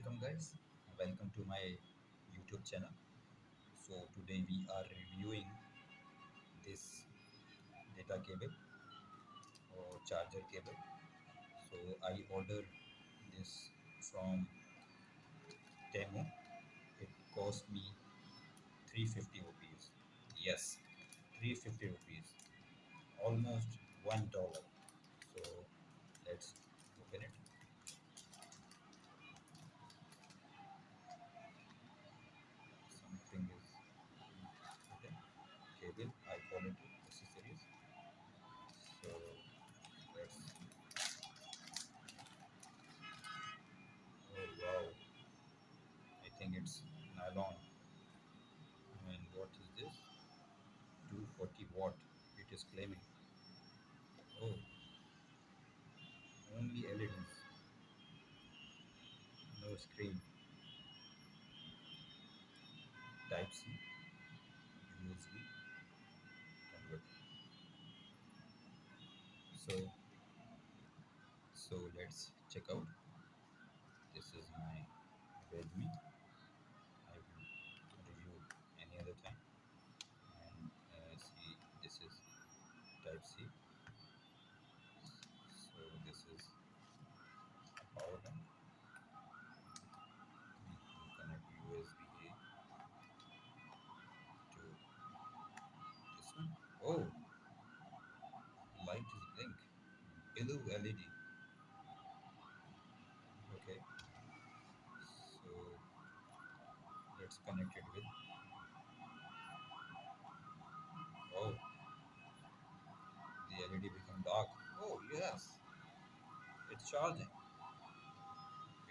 welcome guys. Welcome to my YouTube channel. So today we are reviewing this data cable or charger cable. So I ordered this from Temu. It cost me 350 rupees. Yes, 350 rupees. Almost $1. So let's open it. Something is okay. Cable, high quality accessories. So let's. Oh wow! I think it's nylon. And what is this? 240 watt. It is claiming. Oh, only LEDs, no screen. Type C, USB converter. So, so let's check out. This is my Redmi. I will review any other time. And see, this is Type C. So this is a power bank. We connect USB A to this one. Oh, light is blink. Blue LED. Okay, so let's connect it with. Oh, the LED become dark. Oh yes, it's charging.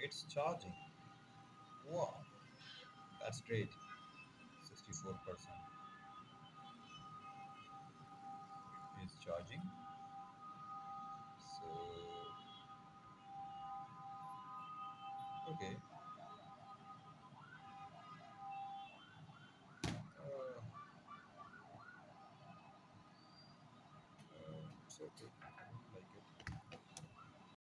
It's charging. Wow, that's great. 64% is charging. So okay, it's okay.